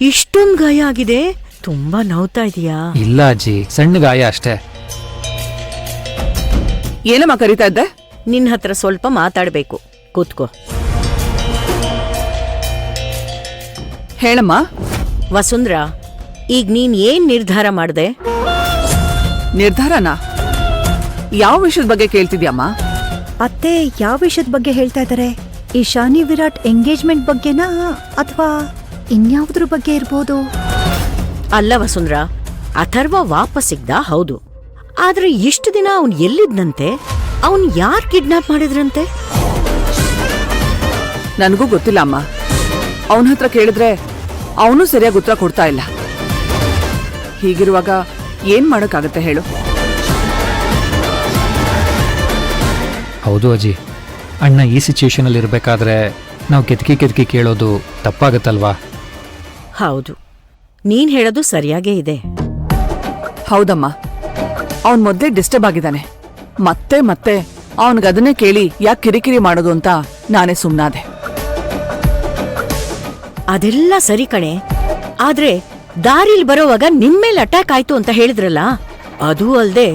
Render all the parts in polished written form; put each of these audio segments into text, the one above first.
ಇಷ್ಟೊಂದ್ ಗಾಯ ಆಗಿದೆ? ತುಂಬಾ ನೋವ್ತಾ ಇದೀಯಾ? ಇಲ್ಲ ಅಜ್ಜಿ, ಸಣ್ಣ ಗಾಯ ಅಷ್ಟೇ. ಏನಮ್ಮ ಕರೀತಾ ಇದ್ದೆ? ನಿನ್ ಹತ್ರ ಸ್ವಲ್ಪ ಮಾತಾಡ್ಬೇಕು, ಕೂತ್ಕೋ. ಹೇಳಮ್ಮ. ವಸುಂಧ್ರಾ, ಈಗ ನೀನ್ ಏನ್ ನಿರ್ಧಾರ ಮಾಡ್ದೆ? ನಿರ್ಧಾರನಾ? ಯಾವ ವಿಷಯದ ಬಗ್ಗೆ ಕೇಳ್ತಿದ್ಯಮ್ಮ? ಅತ್ತೆ ಯಾವ ವಿಷಯದ ಬಗ್ಗೆ ಹೇಳ್ತಾ ಇದ್ದಾರೆ? ಈ ಶಾನಿ ವಿರಾಟ್ ಎಂಗೇಜ್ಮೆಂಟ್ ಬಗ್ಗೆನಾ ಅಥವಾ ಇನ್ಯಾವುದ್ರ ಬಗ್ಗೆ ಇರ್ಬೋದು? ಅಲ್ಲ ವಸುಂಧ್ರಾ, ಅಥರ್ವ ವಾಪಸ್ ಸಿಗ್ದ, ಹೌದು. ಆದ್ರೆ ಇಷ್ಟು ದಿನ ಅವನ್ ಎಲ್ಲಿದ್ನಂತೆ? ಅವನ್ ಯಾರ್ ಕಿಡ್ನಾಪ್ ಮಾಡಿದ್ರಂತೆ? ನನಗೂ ಗೊತ್ತಿಲ್ಲ ಅಮ್ಮ. ಅವನ ಹತ್ರ ಕೇಳಿದ್ರೆ ಅವನು ಸರಿಯಾಗಿ ಉತ್ತರ ಕೊಡ್ತಾ ಇಲ್ಲ. ಹೀಗಿರುವಾಗ ಏನ್ ಮಾಡೋಕ್ಕಾಗತ್ತೆ ಹೇಳು? ಹೌದು ಅಜ್ಜಿ, ಅಣ್ಣ ಈ ಸಿಚುಯೇಷನ್ ಅಲ್ಲಿ ಇರ್ಬೇಕಾದ್ರೆ ನಾವು ಕೆತ್ಕಿ ಕೇಳೋದು ತಪ್ಪಾಗತ್ತಲ್ವಾ? ಹೌದು, ನೀನ್ ಹೇಳೋದು ಸರಿಯಾಗೇ ಇದೆ. ಹೌದಮ್ಮ, ಅವನ್ ಮೊದ್ಲೇ ಡಿಸ್ಟರ್ಬ್ ಆಗಿದ್ದಾನೆ. ಮತ್ತೆ ಮತ್ತೆ ಅವನ್ಗದನ್ನೇ ಕೇಳಿ ಯಾಕೆ ಕಿರಿಕಿರಿ ಮಾಡೋದು ಅಂತ ನಾನೇ ಸುಮ್ನಾದೆ. ಅದೆಲ್ಲ ಸರಿ ಕಣೆ, ಆದ್ರೆ ದಾರಿಲ್ ಬರೋವಾಗ ನಿಮ್ಮೇಲೆ ಅಟ್ಯಾಕ್ ಆಯ್ತು ಅಂತ ಹೇಳಿದ್ರಲ್ಲ, ಅದೂ ಅಲ್ದೆ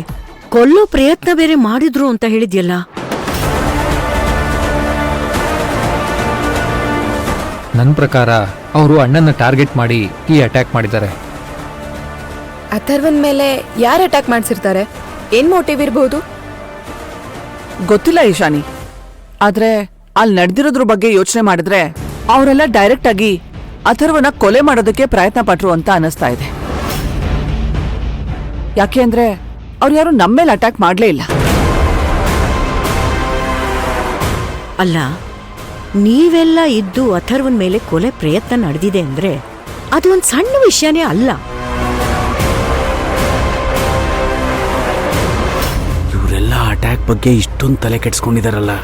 ಕೊಲ್ಲೋ ಪ್ರಯತ್ನ ಬೇರೆ ಮಾಡಿದ್ರು ಅಂತ ಹೇಳಿದ್ಯಲ್ಲ. ನನ್ನ ಪ್ರಕಾರ ಅವರು ಅಣ್ಣನ ಟಾರ್ಗೆಟ್ ಮಾಡಿ ಈ ಅಟ್ಯಾಕ್ ಮಾಡಿದ್ದಾರೆ. ಅಥರ್ವನ್ ಮೇಲೆ ಯಾರು ಅಟ್ಯಾಕ್ ಮಾಡ್ಸಿರ್ತಾರೆ? ಏನ್ ಮೋಟಿವ್ ಇರಬಹುದು? ಗೊತ್ತಿಲ್ಲ ಈಶಾನಿ. ಆದ್ರೆ ಅಲ್ಲಿ ನಡೆದಿರೋದ್ರ ಬಗ್ಗೆ ಯೋಚನೆ ಮಾಡಿದ್ರೆ ಅವರೆಲ್ಲ ಡೈರೆಕ್ಟ್ ಆಗಿ ಅಥರ್ವನ ಕೊಲೆ ಮಾಡೋದಕ್ಕೆ ಪ್ರಯತ್ನ ಪಟ್ರು ಅಂತ ಅನಿಸ್ತಾ ಇದೆ. ಯಾಕೆ ಅಂದ್ರೆ ಅವ್ರು ಯಾರು ನಮ್ಮೇಲೆ ಅಟ್ಯಾಕ್ ಮಾಡ್ಲೇ ಇಲ್ಲ. ಅಲ್ಲ, ನೀವೆಲ್ಲ ಇದ್ದು ಅಥರ್ವನ್ ಮೇಲೆ ಕೊಲೆ ಪ್ರಯತ್ನ ನಡೆದಿದೆ ಅಂದ್ರೆ ಅದು ಒಂದ್ ಸಣ್ಣ ವಿಷಯನೇ ಅಲ್ಲ. ಇವರೆಲ್ಲ ಅಟ್ಯಾಕ್ ಬಗ್ಗೆ ಇಷ್ಟೊಂದು ತಲೆ ಕೆಡ್ಸ್ಕೊಂಡಿದಾರಲ್ಲ.